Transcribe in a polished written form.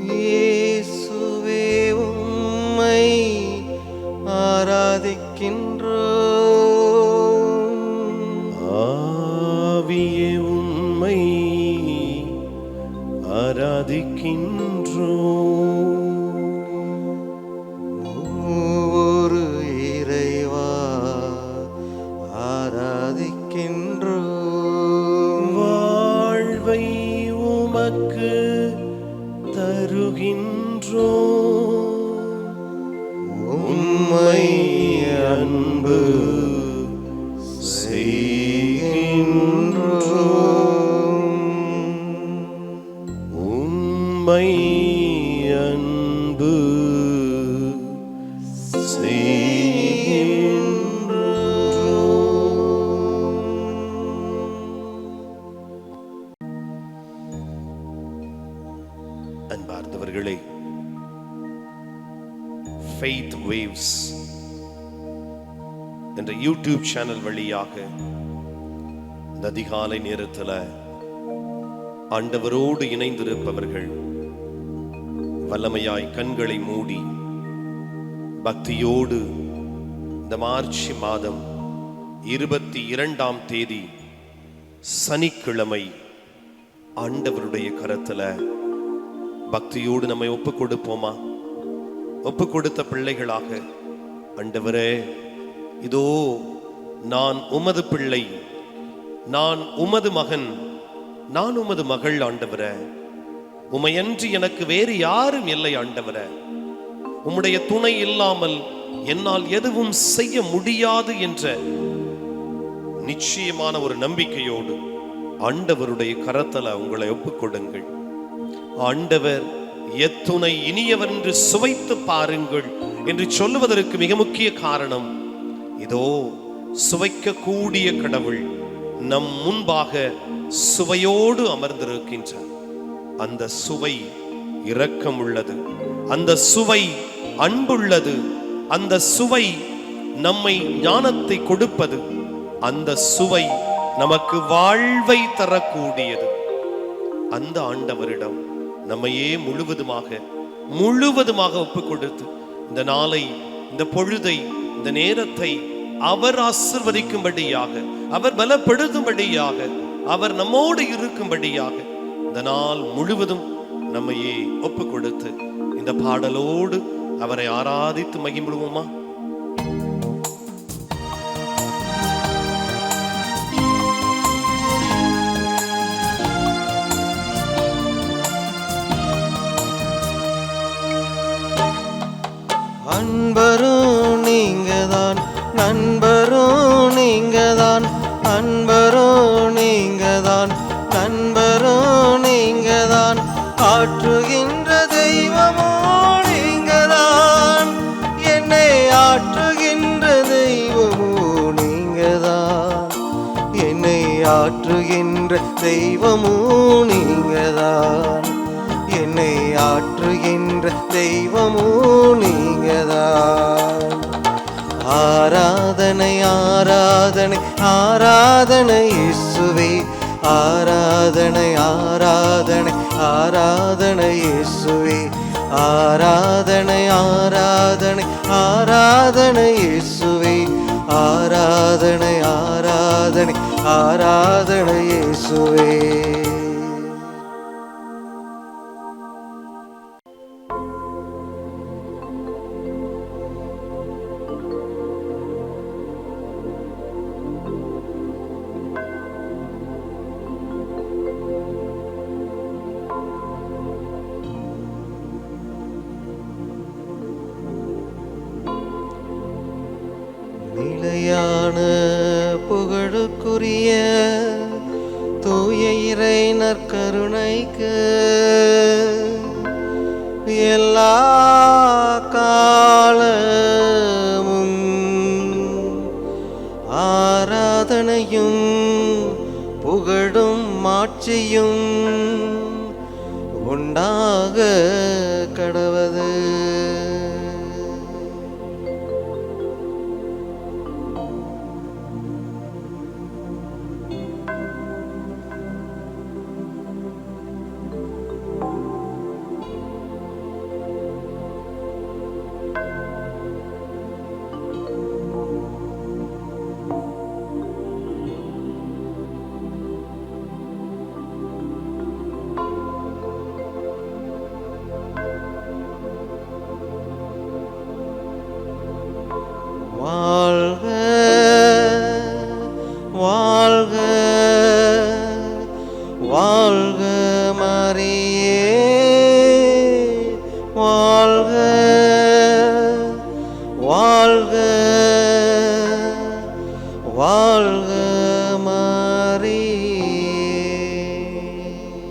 இயேசுவே உம்மை ஆராதிக்கின்றோம். ஆவியே உம்மை ஆராதிக்கின்றோம். ஒரு இறைவா ஆராதிக்கின்றோம். வாழ்வை உமக்கு தருகின்றோம். உம்மை அன்பு செய்கின்றோம். உம்மை அன்பு அன்பார்ந்தவர்களே, ஃபெய்த் வேவ்ஸ் என்ற யூடியூப் சேனல் வழியாக இந்த அதிகாலை நேரத்தில் ஆண்டவரோடு இணைந்திருப்பவர்கள் வல்லமையாய் கண்களை மூடி பக்தியோடு இந்த மார்ச் மாதம் 22ஆம் தேதி சனிக்கிழமை ஆண்டவருடைய கரத்துல பக்தியோடு நம்மை ஒப்பு கொடுப்போமா? ஒப்பு கொடுத்த பிள்ளைகளாக, ஆண்டவரே, இதோ நான் உமது பிள்ளை, நான் உமது மகன், நான் உமது மகள். ஆண்டவரே, உமையன்றி எனக்கு வேறு யாரும் இல்லை. ஆண்டவரே, உம்முடைய துணை இல்லாமல் என்னால் எதுவும் செய்ய முடியாது என்ற நிச்சயமான ஒரு நம்பிக்கையோடு ஆண்டவருடைய கரத்தல உங்களை ஒப்புக்கொடுங்கள். ஆண்டவர் எத்துணை இனியவர் என்று சுவைத்து பாருங்கள் என்று சொல்லுவதற்கு மிக முக்கிய காரணம், இதோ சுவைக்க கூடிய கடவுள் நம் முன்பாக சுவையோடு அமர்ந்திருக்கின்றார். அந்த சுவை இரக்கம் உள்ளது, அந்த சுவை அன்புள்ளது, அந்த சுவை நம்மை ஞானத்தை கொடுப்பது, அந்த சுவை நமக்கு வாழ்வை தரக்கூடியது. அந்த ஆண்டவரிடம் நம்மையே முழுவதுமாக ஒப்பு கொடுத்து இந்த நாளை, இந்த பொழுதை, இந்த நேரத்தை அவர் ஆசீர்வதிக்கும்படியாக, அவர் பலப்படுத்தும்படியாக, அவர் நம்மோடு இருக்கும்படியாக இந்த நாள் முழுவதும் நம்மையே ஒப்பு கொடுத்து இந்த பாடலோடு அவரை ஆராதித்து மகிழ்வோமா? அன்பரும் நீங்கதான், நண்பரும் நீங்கதான், அன்பரும் நீங்கதான், நண்பரும் நீங்கதான், ஆற்றுகின்ற தெய்வமோ நீங்கதான், என்னை ஆற்றுகின்ற தெய்வமோ நீங்கதான், என்னை ஆற்றுகின்ற தெய்வமோ நீங்கதான், என்னை ஆற்றுகின்ற தெய்வமோ நீங்கதான். ஆராதனை ஆராதனை ஆராதனை இயேசுவே, ஆராதனை ஆராதனை ஆராதனை இயேசுவே, ஆராதனை ஆராதனை ஆராதனை இயேசுவே, ஆராதனை ஆராதனை ஆராதனை இயேசுவே. நிலையான புகழுக்குரிய தூய இறை நற்கருணைக்கு எல்லா காலமும் ஆராதனையும் புகழும் மாட்சியும் உண்டாக கடவது. வாழ்க